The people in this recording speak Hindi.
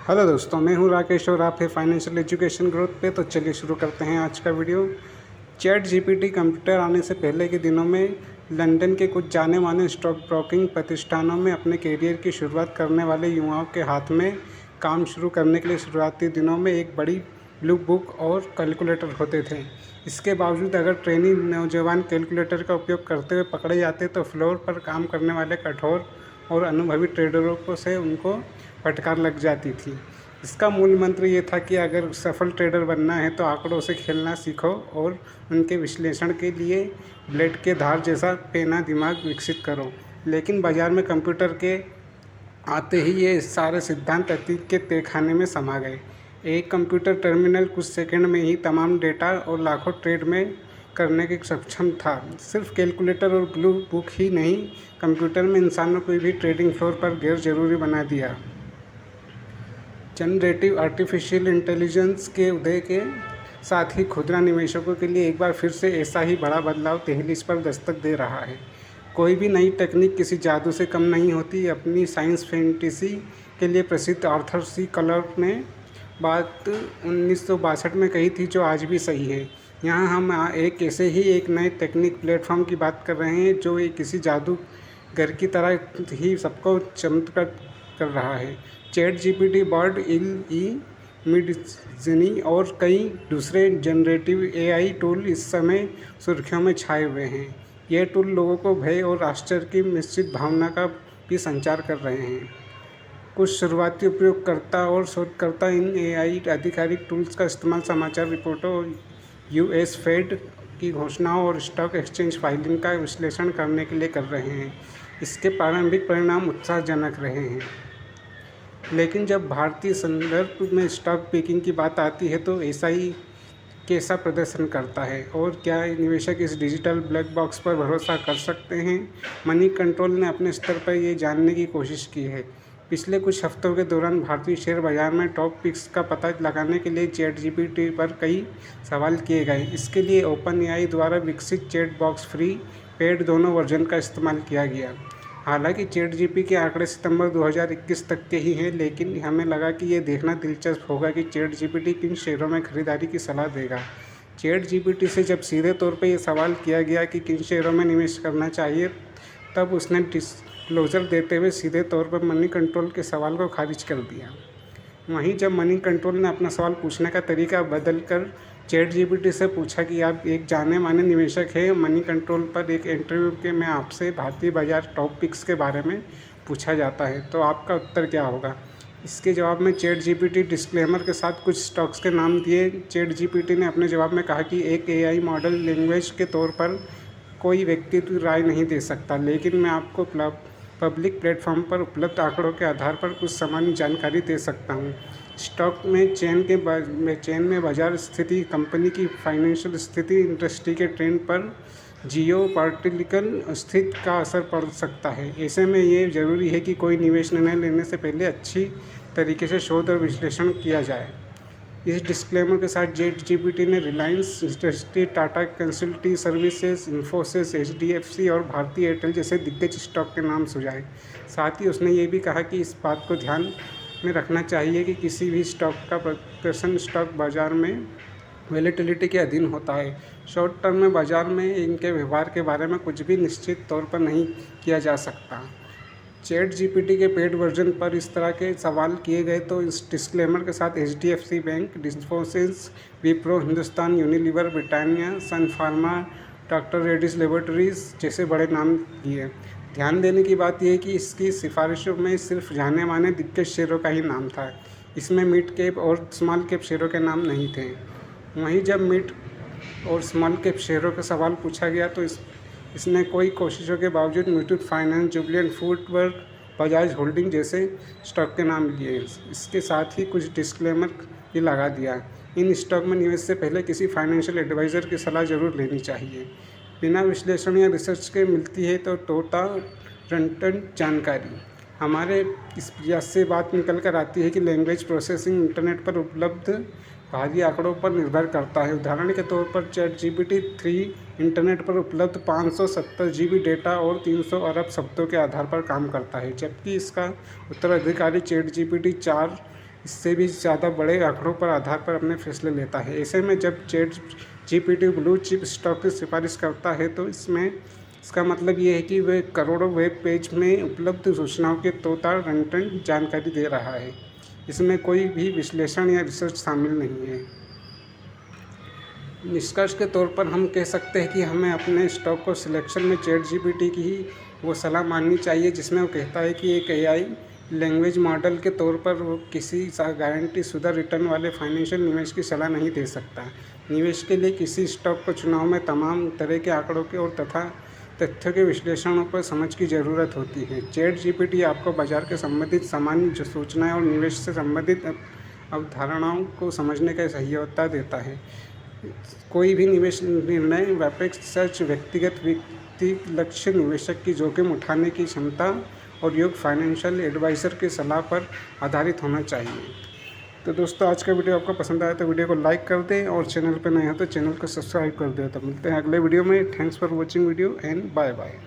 हेलो दोस्तों, मैं हूं राकेश और आप है फाइनेंशियल एजुकेशन ग्रोथ पे। तो चलिए शुरू करते हैं आज का वीडियो। चैट जीपीटी कंप्यूटर आने से पहले के दिनों में लंदन के कुछ जाने माने स्टॉक ब्रोकिंग प्रतिष्ठानों में अपने करियर की शुरुआत करने वाले युवाओं के हाथ में काम शुरू करने के लिए शुरुआती दिनों में एक बड़ी ब्लू बुक और कैलकुलेटर होते थे। इसके बावजूद अगर ट्रेनी नौजवान कैलकुलेटर का उपयोग करते हुए पकड़े जाते तो फ्लोर पर काम करने वाले कठोर और अनुभवी ट्रेडरों को से उनको फटकार लग जाती थी। इसका मूल मंत्र ये था कि अगर सफल ट्रेडर बनना है तो आंकड़ों से खेलना सीखो और उनके विश्लेषण के लिए ब्लेड के धार जैसा पेना दिमाग विकसित करो। लेकिन बाजार में कंप्यूटर के आते ही ये सारे सिद्धांत अतीत के तहखाने में समा गए। एक कंप्यूटर टर्मिनल कुछ सेकंड में ही तमाम डेटा और लाखों ट्रेड में करने के सक्षम था। सिर्फ कैलकुलेटर और ब्लू बुक ही नहीं, कंप्यूटर में इंसानों को भी ट्रेडिंग फ्लोर पर गैर जरूरी बना दिया। जनरेटिव आर्टिफिशियल इंटेलिजेंस के उदय के साथ ही खुदरा निवेशकों के लिए एक बार फिर से ऐसा ही बड़ा बदलाव दहलीज पर दस्तक दे रहा है। कोई भी नई तकनीक किसी जादू से कम नहीं होती। अपनी साइंस फैंटेसी के लिए प्रसिद्ध आर्थर सी क्लर्क ने बात 1962 में कही थी, जो आज भी सही है। यहाँ हम एक ऐसे ही एक नए तकनीक प्लेटफॉर्म की बात कर रहे हैं जो एक किसी जादूगर की तरह ही सबको चमत्कृत कर रहा है। चैट जीपीटी, बर्ड ई मिडजर्नी और कई दूसरे जनरेटिव एआई टूल इस समय सुर्खियों में छाए हुए हैं। ये टूल लोगों को भय और आश्चर्य की मिश्रित भावना का भी संचार कर रहे हैं। कुछ शुरुआती उपयोगकर्ता और शोधकर्ता इन एआई आधिकारिक टूल्स का इस्तेमाल समाचार रिपोर्टों, यूएस फेड की घोषणाओं और स्टॉक एक्सचेंज फाइलिंग का विश्लेषण करने के लिए कर रहे हैं। इसके प्रारंभिक परिणाम उत्साहजनक रहे हैं, लेकिन जब भारतीय संदर्भ में स्टॉक पिकिंग की बात आती है तो ऐसा ही कैसा प्रदर्शन करता है और क्या निवेशक इस डिजिटल ब्लैक बॉक्स पर भरोसा कर सकते हैं? मनी कंट्रोल ने अपने स्तर पर ये जानने की कोशिश की है। पिछले कुछ हफ्तों के दौरान भारतीय शेयर बाजार में टॉप पिक्स का पता लगाने के लिए चैट जीपीटी पर कई सवाल किए गए। इसके लिए ओपन एआई द्वारा विकसित चैट बॉक्स फ्री पेड दोनों वर्जन का इस्तेमाल किया गया। हालांकि चैट जीपी के आंकड़े सितंबर 2021 तक के ही हैं, लेकिन हमें लगा कि ये देखना दिलचस्प होगा कि चैट जीपीटी किन शेयरों में खरीदारी की सलाह देगा। चैट जीपीटी से जब सीधे तौर पर यह सवाल किया गया कि किन शेयरों में निवेश करना चाहिए, तब उसने डिस्क्लोजर देते हुए सीधे तौर पर मनी कंट्रोल के सवाल को खारिज कर दिया। वहीं जब मनी कंट्रोल ने अपना सवाल पूछने का तरीका बदल कर चैट जीपीटी से पूछा कि आप एक जाने माने निवेशक हैं, मनी कंट्रोल पर एक इंटरव्यू के में आपसे भारतीय बाजार टॉप पिक्स के बारे में पूछा जाता है, तो आपका उत्तर क्या होगा? इसके जवाब में चैट जीपीटी डिस्क्लेमर के साथ कुछ स्टॉक्स के नाम दिए। चैट जीपीटी ने अपने जवाब में कहा कि एक एआई मॉडल लैंग्वेज के तौर पर कोई व्यक्तित्व राय नहीं दे सकता, लेकिन मैं आपको पब्लिक प्लेटफॉर्म पर उपलब्ध आंकड़ों के आधार पर कुछ सामान्य जानकारी दे सकता हूँ। स्टॉक में चेन में बाजार स्थिति, कंपनी की फाइनेंशियल स्थिति, इंडस्ट्री के ट्रेंड पर जियो पॉलिटिकल स्थिति का असर पड़ सकता है। ऐसे में ये ज़रूरी है कि कोई निवेश निर्णय लेने से पहले अच्छी तरीके से शोध और विश्लेषण किया जाए। इस डिस्क्लेमर के साथ चैट जीपीटी ने Reliance industry, Tata consulting services, Infosys, HDFC और भारतीय एयरटेल जैसे दिग्गज स्टॉक के नाम सुझाए। साथ ही उसने ये भी कहा कि इस बात को ध्यान में रखना चाहिए कि किसी भी स्टॉक का प्रदर्शन स्टॉक बाजार में वैलेटिलिटी के अधीन होता है। शॉर्ट टर्म में बाजार में इनके व्यवहार के बारे में कुछ भी निश्चित तौर पर नहीं किया जा सकता। चैट जीपीटी के पेड वर्जन पर इस तरह के सवाल किए गए तो इस डिस्क्लेमर के साथ HDFC bank, Infosys, Wipro, Hindustan Unilever, Britannia, Sun Pharma, doctor Reddy's laboratories जैसे बड़े नाम दिए। ध्यान देने की बात यह है कि इसकी सिफारिशों में सिर्फ जाने माने दिग्गज शेयरों का ही नाम था। इसमें मिड कैप और स्मॉल कैप शेयरों के नाम नहीं थे। वहीं जब मिड और स्मॉल कैप शेयरों का सवाल पूछा गया तो इसने कोई कोशिशों के बावजूद Muthoot finance, Jubilant foodwork, Bajaj holding जैसे स्टॉक के नाम लिए। इसके साथ ही कुछ डिस्क्लेमर भी लगा दिया। इन स्टॉक में निवेश से पहले किसी फाइनेंशियल एडवाइज़र की सलाह जरूर लेनी चाहिए। बिना विश्लेषण या रिसर्च के मिलती है तो टोटा रंटन जानकारी। हमारे इस प्रयास से बात निकल कर आती है कि लैंग्वेज प्रोसेसिंग इंटरनेट पर उपलब्ध भारी आंकड़ों पर निर्भर करता है। उदाहरण के तौर पर चैट जीपीटी 3 इंटरनेट पर उपलब्ध 570 जीबी डेटा और 300 अरब शब्दों के आधार पर काम करता है, जबकि इसका उत्तराधिकारी चैट जीपीटी 4 इससे भी ज़्यादा बड़े आंकड़ों पर आधार पर अपने फैसले लेता है। ऐसे में जब ChatGPT ब्लू चिप स्टॉक की सिफारिश करता है तो इसका मतलब ये है कि वह करोड़ों वेब पेज में उपलब्ध सूचनाओं के तोताड़ रंटन जानकारी दे रहा है। इसमें कोई भी विश्लेषण या रिसर्च शामिल नहीं है। निष्कर्ष के तौर पर हम कह सकते हैं कि हमें अपने स्टॉक को सिलेक्शन में ChatGPT की ही वो सलाह माननी चाहिए जिसमें वो कहता है कि एक AI लैंग्वेज मॉडल के तौर पर वो किसी गारंटी शुदा रिटर्न वाले फाइनेंशियल निवेश की सलाह नहीं दे सकता। निवेश के लिए किसी स्टॉक को चुनाव में तमाम तरह के आंकड़ों के और तथा तथ्यों के विश्लेषणों पर समझ की ज़रूरत होती है। ChatGPT आपको बाजार के संबंधित सामान्य सूचनाएं और निवेश से संबंधित अवधारणाओं को समझने का सहायता देता है। कोई भी निवेश निर्णय व्यापक सर्च व्यक्ति लक्ष्य निवेशक की जोखिम उठाने की क्षमता और योग्य फाइनेंशियल एडवाइज़र की सलाह पर आधारित होना चाहिए। तो दोस्तों, आज का वीडियो आपको पसंद आया तो वीडियो को लाइक कर दें और चैनल पर नए हो तो चैनल को सब्सक्राइब कर दें। तो मिलते हैं अगले वीडियो में। Thanks for watching video and bye bye.